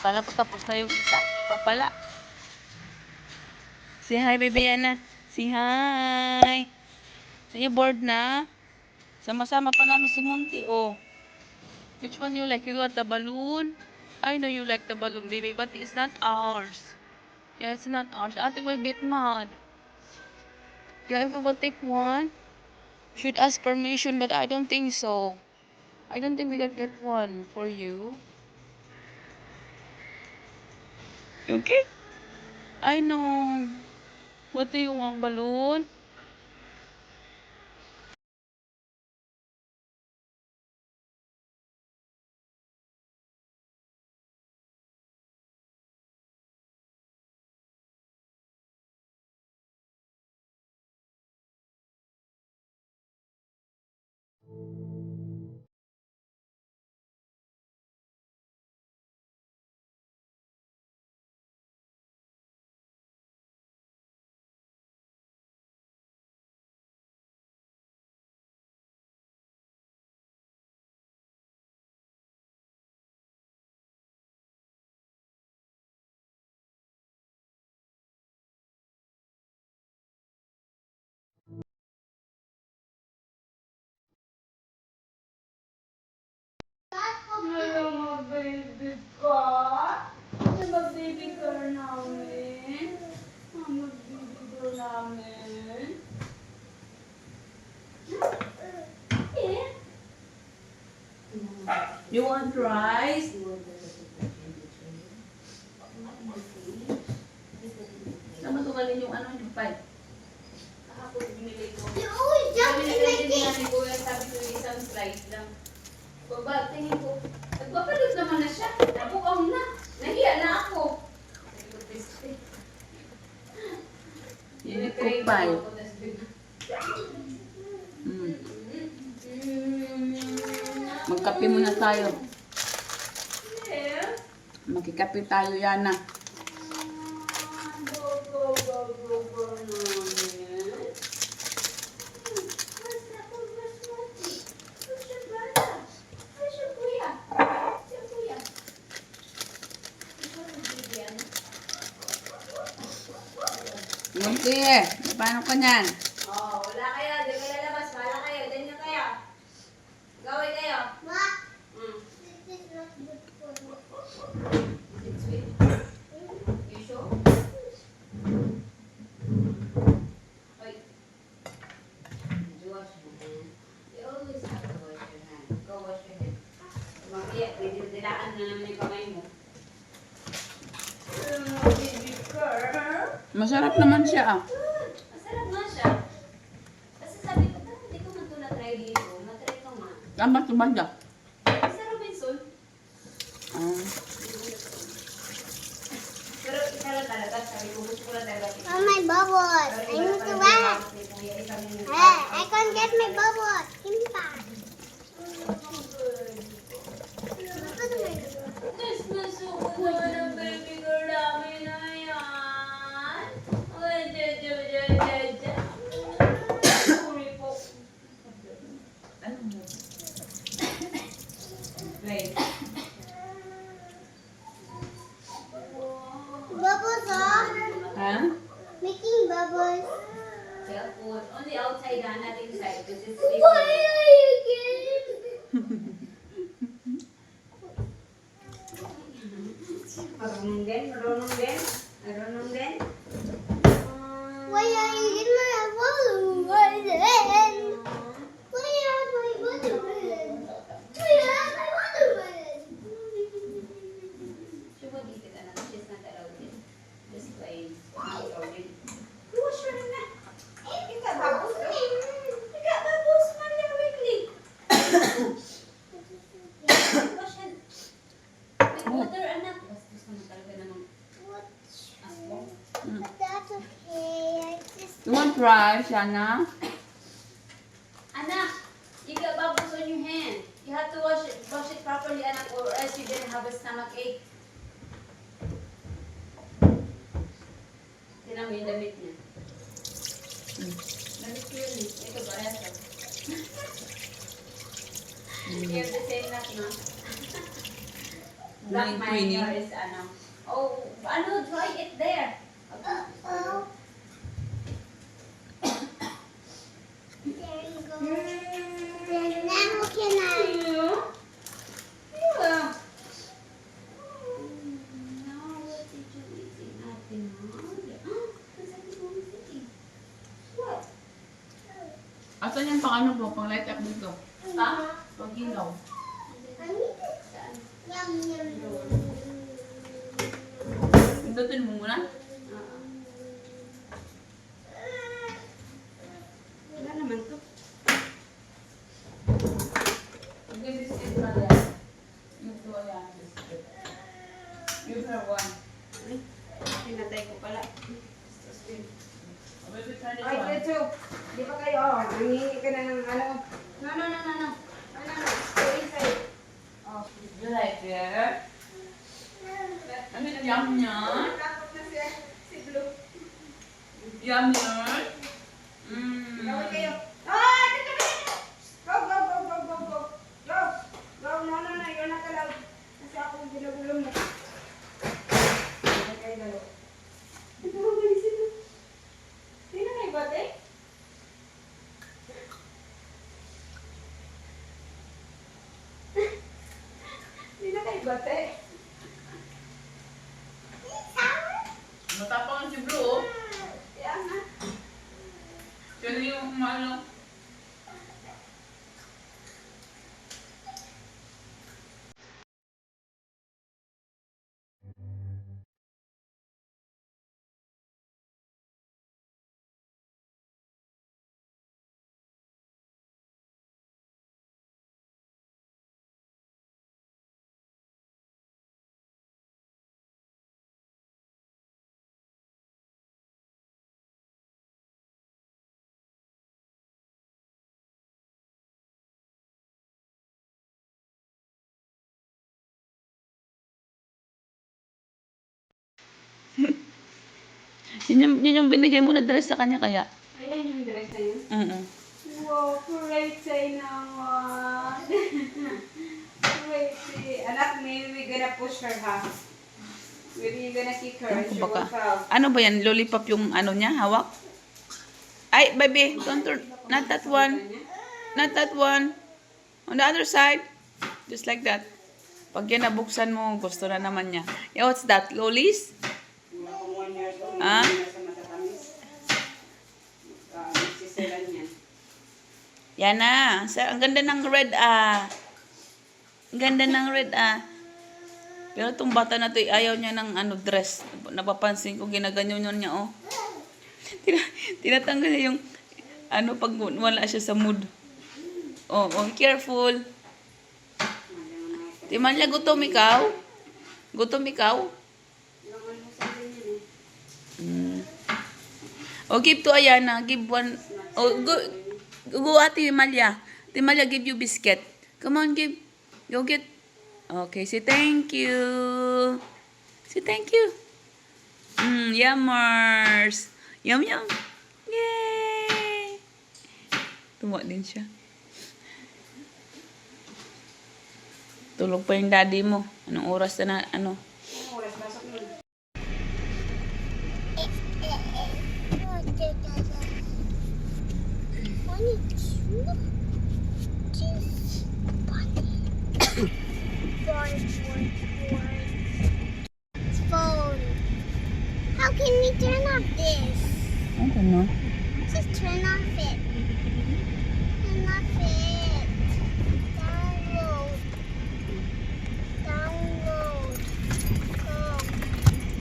Kala ko tapos na yung isa. Pa pala. Say hi, baby Yana. Say hi. So, you bored na? Sama-sama pa namin si Monty, oh. Which one you like? You got the balloon? I know you like the balloon, baby, but it's not ours. Yeah, it's not ours. Ate will get mad. Yeah, if we will take one, should ask permission, but I don't think so. I don't think we can get one for you. Okay? I know. What do you want, balloon? Hello, mga baby ko. Mga baby girl namin. Mga baby girl namin. You want rice? Saan matugalin yung ano yung pipe? Kahapon binili ko. Binili natin ko yung sabi ko yung isang slide lang. Pagba, tingin ko, nagpapalot naman na siya. Nabukaw na. Nahiya na ako. Yung kupal. Magkape muna tayo. Magkikape tayo, Yana. Munti eh. Paano ka niyan? Oh, wala kayo. Di kayo lalabas. Wala kayo. Ganyan kayo. Gawin kayo. Ma? This is not good for me. Is it sweet? You sure? Wait. Wash your hand. You always have to wash your hand. Go wash your hand. Mamaya, dilaan na naman yung kamay mo. Baby girl. Masarap naman siya ah. Masarap nga siya. Kasi sabi ko, hindi ko man ito na-try dito. Na-try ko nga. Tama ito ba dyan? Sa Robinson. Pero isa lang talaga. Sabi ko, gusto ko lang talaga. Oh, my bubbles. I need to wet. Hey, I can't get my bubbles. Give me back. Mas masuko naman ang baby girl namin na yan. Ay, dyan. Sorry po. Ano mo? Wait. Bubbles, oh. Ha? Making bubbles. Careful. On the outside, not inside. This is Why are you getting? Marunong din. Why are you getting my balloon? Why then? Why are my balloon? Why are my balloon? She won't eat it, anak. She's not allowed it. Just by already. Wash your hand na. You got bubbles. You got bubbles, Maria, quickly. Wash hand. With water, anak. Bastos naman talaga naman. What? Asbong. But that's okay. I just. You want rice, Yana? Anak, you got bubbles on your hand. You have to wash it properly, anak, or else you're gonna have a stomach ache. Tinan mo yung damit niya. Damit ko yun eh. Ito ba? Ito. You have the same knock, no? black Queenie. minor is ano. Oh, ano, try it there. Oh. There you go. Then now can I? Yeah. Now what did you eat in natin? What? Asan yung pang ano po? Pang light up dito? Ha? Pang ilaw. I need it. Yum, yum, yum. Pindutin mo muna. Wala naman to. Mag-biscuit pa yan. Yung to yan, biscuit. Give her one. Ay, pinatay ko pala. Baby, try this Ay, one. Tetsu. Di pa kayo, oh. Nangingi ka na ng ano. No, no, no, no, no. Ano, no. Stay inside. Oh. You like it? Ano yung yum niya? Takot na si Blue. Yum niya? Gawin kayo. Ah! Go, go, go, go, go, go. Go. Go, no, no, no. You're not allowed. Kasi ako yung ginagulong mo. Okay, dalo. Ito mo ba si Blue? Sino na yung bate? Sino na yung bate? Matapang si Blue, oh. Kaya nga. Siya na yung umalo. Yun yung binigay mo na dress sa kanya kaya? Ayan yung dress na yun. Wow, pretty naman. Pretty. Anak, maybe we're gonna push her, ha? Maybe you're gonna kick her and she will Baka. fall. Ano ba yan? Lollipop yung ano niya? Hawak? Ay, baby. Don't turn. Not that one. Not that one. On the other side. Just like that. Pag yan nabuksan mo, gusto na naman niya. Yeah, what's that? Lollies? Mga kung 1 years old, Ah? nasa matatamis. Sisilan yan. Yan na. Ang ganda ng red, ah. Ang ganda ng red, ah. Pero itong bata na to, ayaw niya ng ano, dress. Napapansin ko, ginaganyan niya, oh. Tinatanggal niya yung, ano, pag wala siya sa mood. Oh, careful. Timalya, gutom ikaw? Gutom ikaw? Oh, give to Ayana. Give one. Oh, go ate Timalya. Timalya, give you biscuit. Come on, give. Go get. Okay, say thank you. Say thank you. Yummers. Yum, yum. Yay! Tuwa din siya. Tulog pa yung daddy mo. Anong oras na ano? Oras, pasok nun. Phone. How can we turn off this? I don't know. Just turn off it. Turn off it. Download. Download. Go.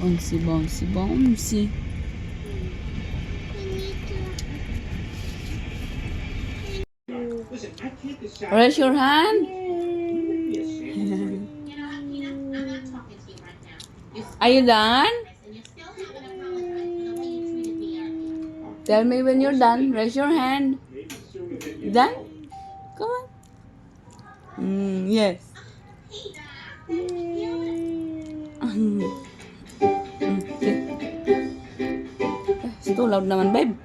Bouncy, bouncy, bouncy. We need to. Listen, I can't decide. Raise your hand. Are you done? Tell me when you're done. Raise your hand. You done? Come on. Yes. It's too loud naman, babe.